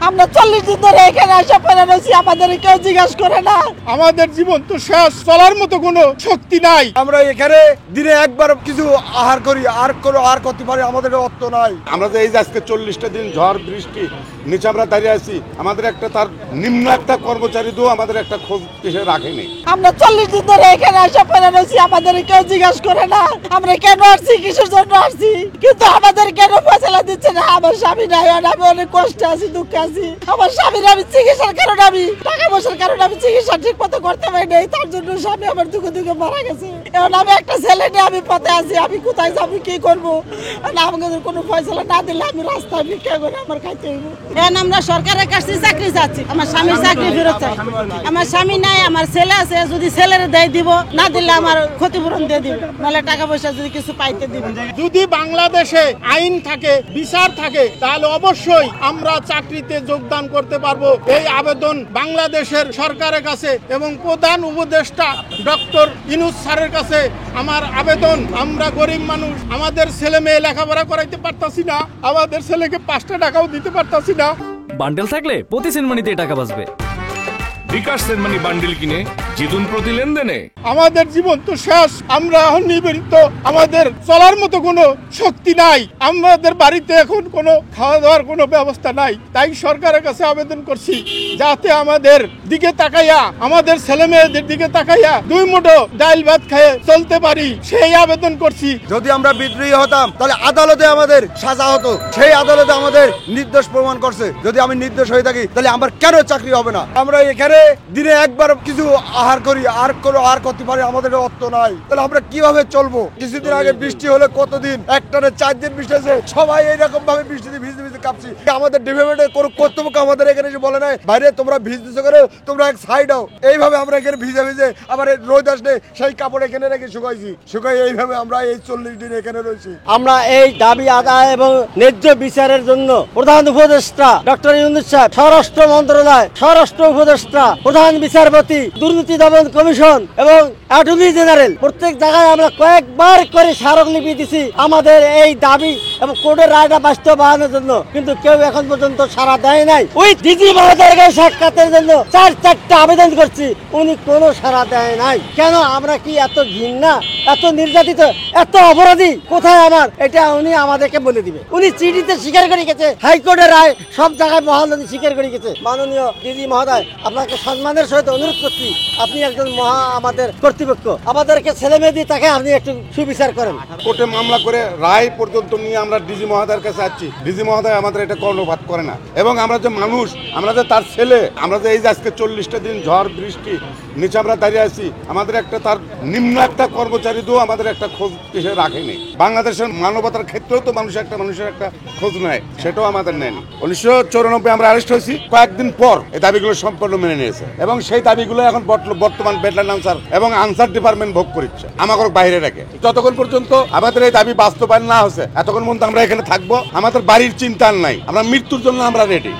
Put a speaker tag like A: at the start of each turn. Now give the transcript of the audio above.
A: আমরা 40 দিন ধরে এখানে এসে পড়ে রয়েছি, আমাদের কেউ জিজ্ঞাসা করে না।
B: আমাদের জীবন তো শেষ, চলার মতো কোনো শক্তি নাই।
C: আমরা এখানে দিনে একবার কিছু আহার করি, আর করতে পারি, আমাদের অর্থ নাই।
D: আমরা যে এই যে আজকে 40টা দিন ঝড় বৃষ্টি নিচে আমরা দাঁড়িয়ে আছি, আমাদের একটা তার নিম্ন একটা কর্মচারী দিয়েও আমাদের একটা খোঁজ কিসে রাখেনি।
A: আমরা 40 দিন ধরে এখানে এসে পড়ে রয়েছি, আমাদের কেউ জিজ্ঞাসা করে না আমরা কেন আসছি, কিসের জন্য আসছি, কিন্তু আমাদের কেন ফয়সালা দিচ্ছে না। আমার স্বামী নাই, আমি অনেক কষ্টে আছি, দুঃখে আছি। আমার স্বামীর আমি চিকিৎসার কারণে, আমি টাকা পয়সার কারণে আমি চিকিৎসা ঠিক মতো করতে পারি নাই, তার জন্য স্বামী আমার দুঃখে দুঃখে মারা গেছে। এখন আমি একটা ছেলে নিয়ে আমি পথে আছি, আমি কোথায় যাবো, কি করবো। আমাদের কোনো ফয়সালা না দিলে আমি রাস্তায় ভিক্ষা করে আমার খাইতে হইব। এখন আমরা সরকারের কাছে চাকরি চাচ্ছি, আমার স্বামীর চাকরি ফেরত চাই। আমার স্বামী নাই, আমার ছেলে আছে, যদি ছেলের দেয় দিব, না দিলে আমার ক্ষতিপূরণ দিয়ে দিব, নাহলে টাকা পয়সা যদি কিছু পাইতে দিব।
B: যদি বাংলাদেশে আইন থাকে, বিচার থাকে, তাহলে অবশ্যই আমরা চাকরিতে যোগদান করতে পারবো। এই আবেদন বাংলাদেশের সরকারের কাছে এবং প্রধান উপদেষ্টা ডক্টর ইউনূস স্যারের কাছে আমার আবেদন। আমরা গরিব মানুষ, আমাদের ছেলে মেয়ে লেখাপড়া করাইতে পারতাছি না, আমাদের ছেলেকে 5টা টাকাও দিতে পারতাছি না।
E: বান্ডেল থাকলে প্রতি সেনমানিতে টাকা বাঁচবে।
F: বিকাশ সেনমানি বান্ডেল কিনে জিতুন প্রতি লেনদেনে।
B: আমাদের জীবন তো শেষ, আমরা এখন নিবেদিত, আমাদের চলার মতো কোনো শক্তি নাই। আমাদের বাড়িতে এখন কোনো খাওয়া দাওয়ার কোনো ব্যবস্থা নাই। তাই সরকারের কাছে আবেদন করছি, যাতে আমাদের দিকে তাকাইয়া, আমাদের ছেলে মেয়েদের দিকে তাকাইয়া 2 মুঠো ডাল ভাত খেয়ে চলতে পারি, সেই আবেদন করছি।
C: যদি আমরা বিদ্রোহী হতাম তাহলে আদালতে আমাদের সাজা হতো, সেই আদালতে আমাদের নির্দোষ প্রমাণ করছে। যদি আমি নির্দোষ হয়ে থাকি তাহলে আমার কেন চাকরি হবে না? আমরা এখানে দিনে একবার কিছু আহার করি, আর করতে পারি, আমাদের অর্থ নাই। তাহলে আমরা কিভাবে চলবো? কিছুদিন আগে বৃষ্টি হলে কতদিন একটানে 4 দিন বৃষ্টি হয়েছে, সবাই এইরকম ভাবে বৃষ্টিতে ভিজতে ভিজতে কাঁপছি। আমাদের ডিপার্টমেন্টের কোনো কর্তৃপক্ষ আমাদের এখানে এসে বলে নাই, বাইরে তোমরা ভিজতেছো করে, তোমরা এক সাইড হও। এইভাবে আমরা এখানে ভিজে ভিজে আবার রোদ আসলে সেই কাপড় এখানে রেখে শুকাই এইভাবে আমরা এই 40 দিন এখানে রয়েছি।
G: আমরা এই দাবি আদায় এবং ন্যায্য বিচারের জন্য প্রধান উপদেষ্টা ডক্টর ইউনূস সাহেব, স্বরাষ্ট্র মন্ত্রণালয়, স্বরাষ্ট্র উপদেষ্টা, প্রধান বিচারপতি, দুর্নীতি দমন কমিশন এবং অ্যাটর্নি জেনারেল, প্রত্যেক জায়গায় আমরা কয়েকবার করে স্মারকলিপি দিছি আমাদের এই দাবি এবং কোর্টের রায়টা বাস্তবায়নের জন্য, কিন্তু কেউ এখন পর্যন্ত সাড়া দেয় নাই। ওই দিদি মহোদয়কে সাক্ষাতের জন্য 4-4টা আবেদন করছি, উনি কোনো সাড়া দেয় নাই। কেন? আমরা কি এত ঘৃণা, এত নির্যাতিত, এত অপরাধী? কোথায় আমার এটা উনি আমাদেরকে বলে দিবে। উনি চিঠিতে স্বীকার করে গেছে, হাইকোর্টের রায় সব জায়গায় মহাল স্বীকার করে গেছে। মাননীয় দিদি মহোদয়, আপনাকে সম্মানের সহিত অনুরোধ করছি, আপনি একজন আমাদের কর্তৃপক্ষ, আমাদেরকে ছেলে মেয়ে দিয়ে তাকে আপনি একটু সুবিচার করেন।
D: কোর্টে মামলা করে রায় পর্যন্ত নিয়ে আমরা ডিজি মহোদয়ের কাছে আসছি, ডিজি মহোদয় আমাদের এটা কর্ণপাত করে না। এবং আমরা যে মানুষ, আমরা যে তার ছেলে, আমরা যে এই যে আজকে 40টা দিন ঝড় বৃষ্টি নিচে আমরা দাঁড়িয়ে আছি, আমাদের একটা তার নিম্ন একটা কর্মচারী দিয়েও আমাদের একটা খোঁজ কিসে রাখেনি। বাংলাদেশের মানবতার ক্ষেত্রেও তো মানুষের একটা খোঁজ নেয়, সেটাও আমাদের নেয়নি। 1994 আমরা অ্যারেস্ট হয়েছি, কয়েকদিন পর এই দাবিগুলো সম্পূর্ণ মেনে নিয়েছে এবং সেই দাবিগুলো এখন বর্তমান বেডলাইন আনসার এবং আনসার ডিপার্টমেন্ট ভোগ করছে আমাকে বাইরে রেখে। যতক্ষণ পর্যন্ত আমাদের এই দাবি বাস্তবায়ন না হচ্ছে, এতক্ষণ পর্যন্ত আমরা এখানে থাকবো। আমাদের বাড়ির চিন্তা নাই, আমরা মৃত্যুর জন্য আমরা রেডি।